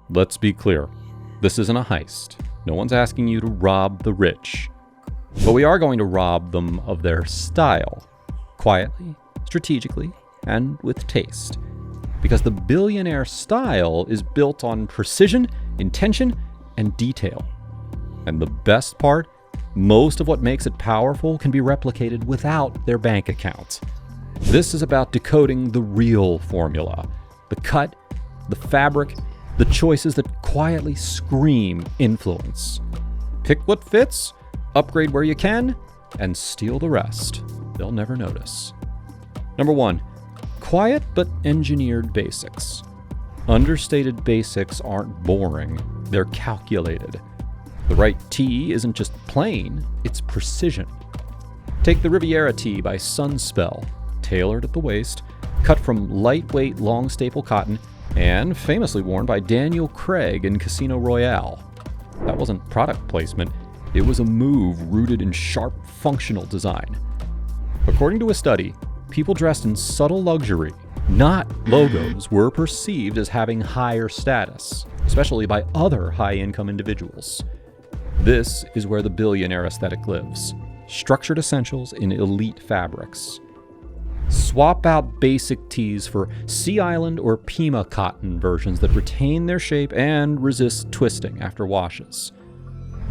Let's be clear. This isn't a heist. No one's asking you to rob the rich. But we are going to rob them of their style. Quietly, strategically, and with taste. Because the billionaire style is built on precision, intention, and detail. And the best part, most of what makes it powerful can be replicated without their bank account. This is about decoding the real formula. The cut, the fabric, the choices that quietly scream influence. Pick what fits, upgrade where you can, and steal the rest. They'll never notice. Number 1, quiet but engineered basics. Understated basics aren't boring, they're calculated. The right tee isn't just plain, it's precision. Take the Riviera tee by Sunspell, tailored at the waist, cut from lightweight long staple cotton, and famously worn by Daniel Craig in Casino Royale. That wasn't product placement, it was a move rooted in sharp functional design. According to a study, people dressed in subtle luxury, not logos, were perceived as having higher status, especially by other high-income individuals. This is where the billionaire aesthetic lives. Structured essentials in elite fabrics. Swap out basic tees for Sea Island or Pima cotton versions that retain their shape and resist twisting after washes.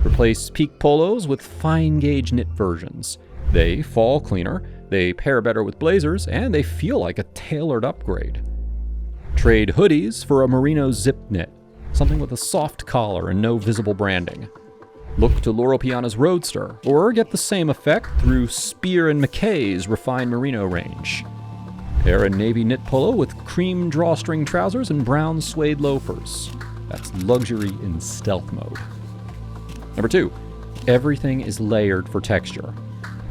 Replace peak polos with fine gauge knit versions. They fall cleaner, they pair better with blazers, and they feel like a tailored upgrade. Trade hoodies for a merino zip knit, something with a soft collar and no visible branding. Look to Loro Piana's Roadster, or get the same effect through Spear and McKay's refined merino range. Pair a navy knit polo with cream drawstring trousers and brown suede loafers. That's luxury in stealth mode. Number 2, everything is layered for texture.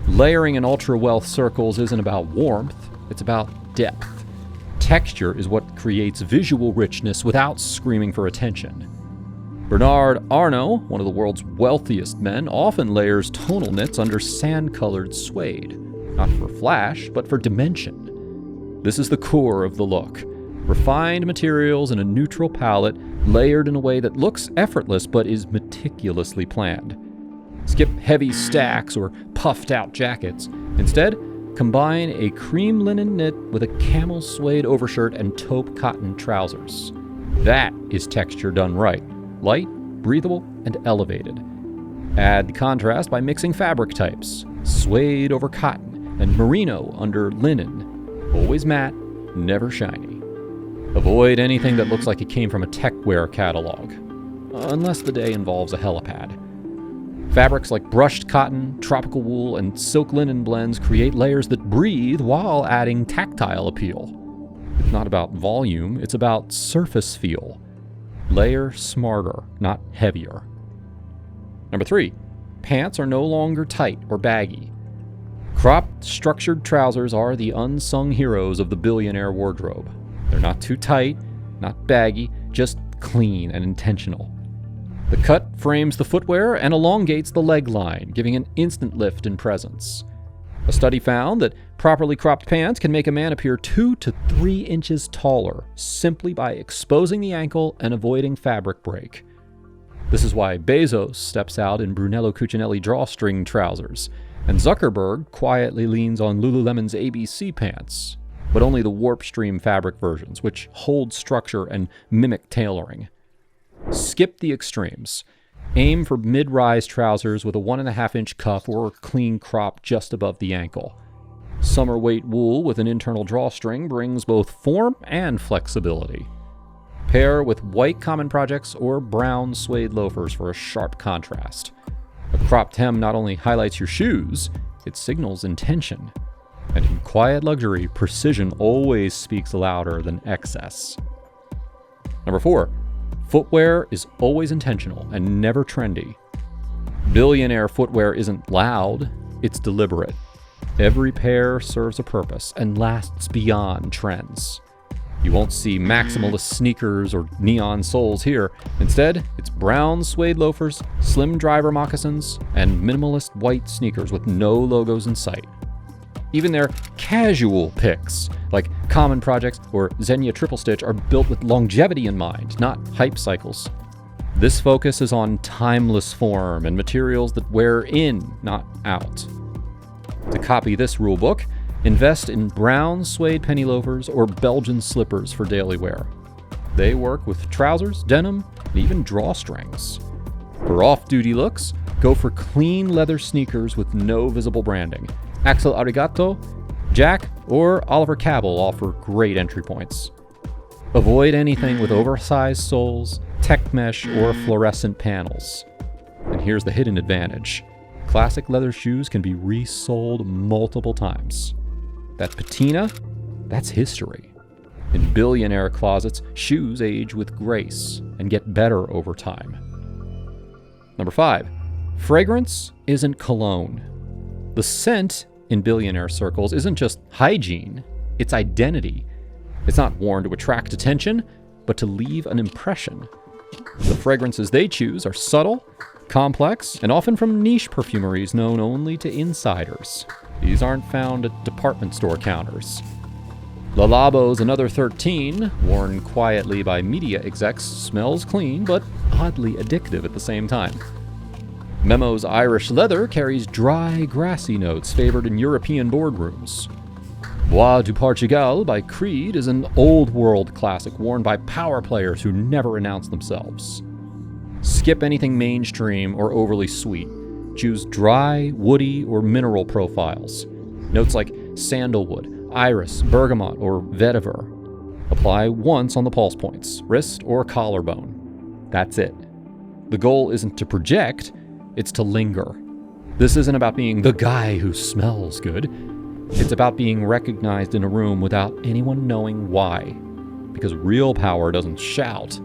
Layering in ultra-wealth circles isn't about warmth, it's about depth. Texture is what creates visual richness without screaming for attention. Bernard Arnault, one of the world's wealthiest men, often layers tonal knits under sand-colored suede. Not for flash, but for dimension. This is the core of the look. Refined materials in a neutral palette, layered in a way that looks effortless but is meticulously planned. Skip heavy stacks or puffed-out jackets. Instead, combine a cream linen knit with a camel suede overshirt and taupe cotton trousers. That is texture done right. Light, breathable, and elevated. Add contrast by mixing fabric types. Suede over cotton, and merino under linen. Always matte, never shiny. Avoid anything that looks like it came from a techwear catalog. Unless the day involves a helipad. Fabrics like brushed cotton, tropical wool, and silk linen blends create layers that breathe while adding tactile appeal. It's not about volume, it's about surface feel. Layer smarter, not heavier. Number 3, pants are no longer tight or baggy. Cropped, structured trousers are the unsung heroes of the billionaire wardrobe. They're not too tight, not baggy, just clean and intentional. The cut frames the footwear and elongates the leg line, giving an instant lift in presence. A study found that properly cropped pants can make a man appear 2 to 3 inches taller simply by exposing the ankle and avoiding fabric break. This is why Bezos steps out in Brunello Cucinelli drawstring trousers, and Zuckerberg quietly leans on Lululemon's ABC pants, but only the Warpstream fabric versions, which hold structure and mimic tailoring. Skip the extremes. Aim for mid-rise trousers with a 1.5-inch cuff or a clean crop just above the ankle. Summer weight wool with an internal drawstring brings both form and flexibility. Pair with white common projects or brown suede loafers for a sharp contrast. A cropped hem not only highlights your shoes, it signals intention. And in quiet luxury, precision always speaks louder than excess. Number 4. Footwear is always intentional and never trendy. Billionaire footwear isn't loud, it's deliberate. Every pair serves a purpose and lasts beyond trends. You won't see maximalist sneakers or neon soles here. Instead, it's brown suede loafers, slim driver moccasins, and minimalist white sneakers with no logos in sight. Even their casual picks, like Common Projects or Xenia Triple Stitch, are built with longevity in mind, not hype cycles. This focus is on timeless form and materials that wear in, not out. To copy this rulebook, invest in brown suede penny loafers or Belgian slippers for daily wear. They work with trousers, denim, and even drawstrings. For off-duty looks, go for clean leather sneakers with no visible branding. Axel Arigato, Jack, or Oliver Cabell offer great entry points. Avoid anything with oversized soles, tech mesh, or fluorescent panels. And here's the hidden advantage. Classic leather shoes can be resold multiple times. That patina, that's history. In billionaire closets, shoes age with grace and get better over time. Number 5, fragrance isn't cologne. The scent in billionaire circles isn't just hygiene, it's identity. It's not worn to attract attention, but to leave an impression. The fragrances they choose are subtle, complex, and often from niche perfumeries known only to insiders. These aren't found at department store counters. Le Labo's Another 13, worn quietly by media execs, smells clean, but oddly addictive at the same time. Memo's Irish Leather carries dry, grassy notes favored in European boardrooms. Bois du Portugal by Creed is an old-world classic worn by power players who never announce themselves. Skip anything mainstream or overly sweet. Choose dry, woody, or mineral profiles. Notes like sandalwood, iris, bergamot, or vetiver. Apply once on the pulse points, wrist, or collarbone. That's it. The goal isn't to project, it's to linger. This isn't about being the guy who smells good. It's about being recognized in a room without anyone knowing why. Because real power doesn't shout,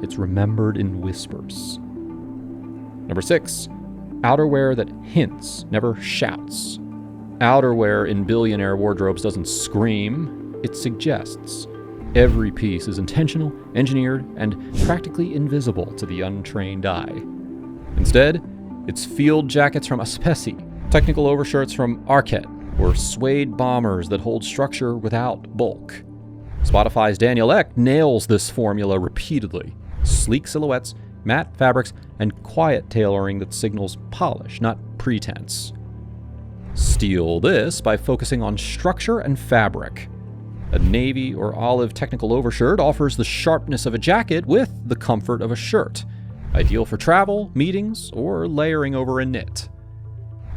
it's remembered in whispers. Number 6, outerwear that hints, never shouts. Outerwear in billionaire wardrobes doesn't scream, it suggests. Every piece is intentional, engineered, and practically invisible to the untrained eye. Instead, it's field jackets from Aspesi, technical overshirts from Arquette, or suede bombers that hold structure without bulk. Spotify's Daniel Ek nails this formula repeatedly. Sleek silhouettes, matte fabrics, and quiet tailoring that signals polish, not pretense. Steal this by focusing on structure and fabric. A navy or olive technical overshirt offers the sharpness of a jacket with the comfort of a shirt, ideal for travel, meetings, or layering over a knit.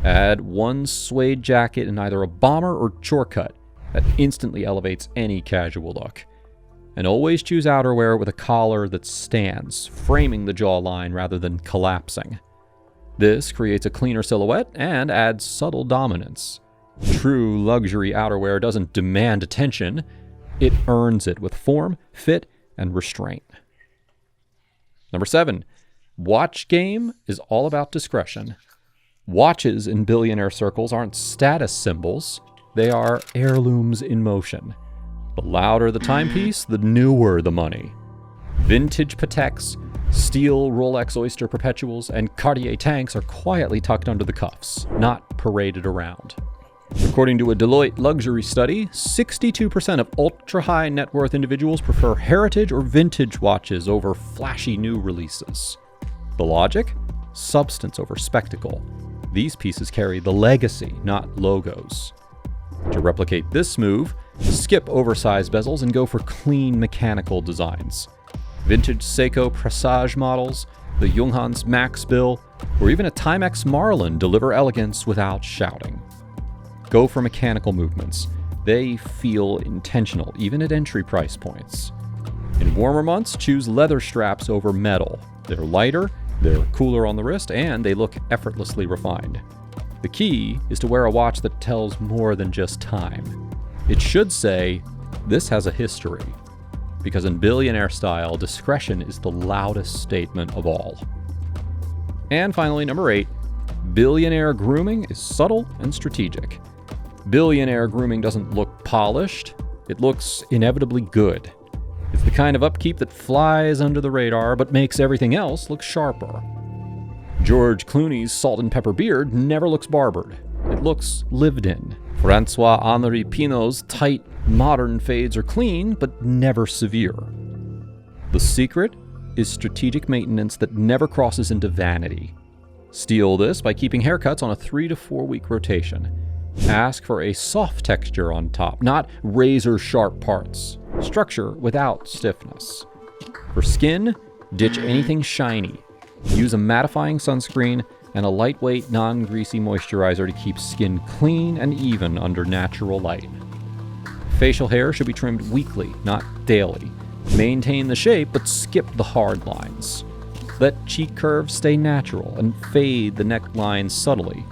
Add one suede jacket in either a bomber or chore cut. That instantly elevates any casual look. And always choose outerwear with a collar that stands, framing the jawline rather than collapsing. This creates a cleaner silhouette and adds subtle dominance. True luxury outerwear doesn't demand attention, it earns it with form, fit, and restraint. Number 7, watch game is all about discretion. Watches in billionaire circles aren't status symbols, they are heirlooms in motion. The louder the timepiece, the newer the money. Vintage Pateks, steel Rolex Oyster Perpetuals, and Cartier tanks are quietly tucked under the cuffs, not paraded around. According to a Deloitte luxury study, 62% of ultra-high net worth individuals prefer heritage or vintage watches over flashy new releases. The logic? Substance over spectacle. These pieces carry the legacy, not logos. To replicate this move, skip oversized bezels and go for clean mechanical designs. Vintage Seiko Presage models, the Junghans Max Bill, or even a Timex Marlin deliver elegance without shouting. Go for mechanical movements. They feel intentional, even at entry price points. In warmer months, choose leather straps over metal. They're lighter, they're cooler on the wrist, and they look effortlessly refined. The key is to wear a watch that tells more than just time. It should say, "This has a history." Because in billionaire style, discretion is the loudest statement of all. And finally, number 8, billionaire grooming is subtle and strategic. Billionaire grooming doesn't look polished, it looks inevitably good. It's the kind of upkeep that flies under the radar but makes everything else look sharper. George Clooney's salt and pepper beard never looks barbered. It looks lived in, François Henri Pinault's tight, modern fades are clean, but never severe. The secret is strategic maintenance that never crosses into vanity. Steal this by keeping haircuts on a 3 to 4 week rotation. Ask for a soft texture on top, not razor-sharp parts. Structure without stiffness. For skin, ditch anything shiny. Use a mattifying sunscreen and a lightweight, non-greasy moisturizer to keep skin clean and even under natural light. Facial hair should be trimmed weekly, not daily. Maintain the shape, but skip the hard lines. Let cheek curves stay natural and fade the neckline subtly.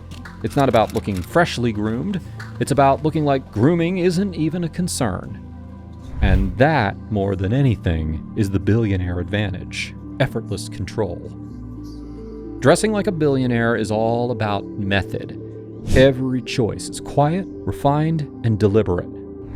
It's not about looking freshly groomed, it's about looking like grooming isn't even a concern. And that, more than anything, is the billionaire advantage: effortless control. Dressing like a billionaire is all about method. Every choice is quiet, refined, and deliberate.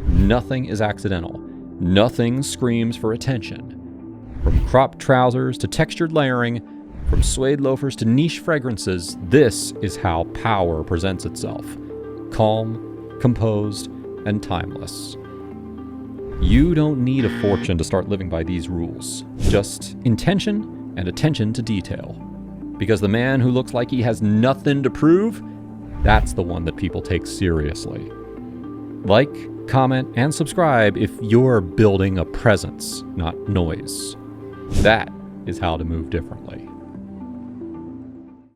Nothing is accidental. Nothing screams for attention. From cropped trousers to textured layering, from suede loafers to niche fragrances, this is how power presents itself. Calm, composed, and timeless. You don't need a fortune to start living by these rules. Just intention and attention to detail. Because the man who looks like he has nothing to prove, that's the one that people take seriously. Like, comment, and subscribe if you're building a presence, not noise. That is how to move differently.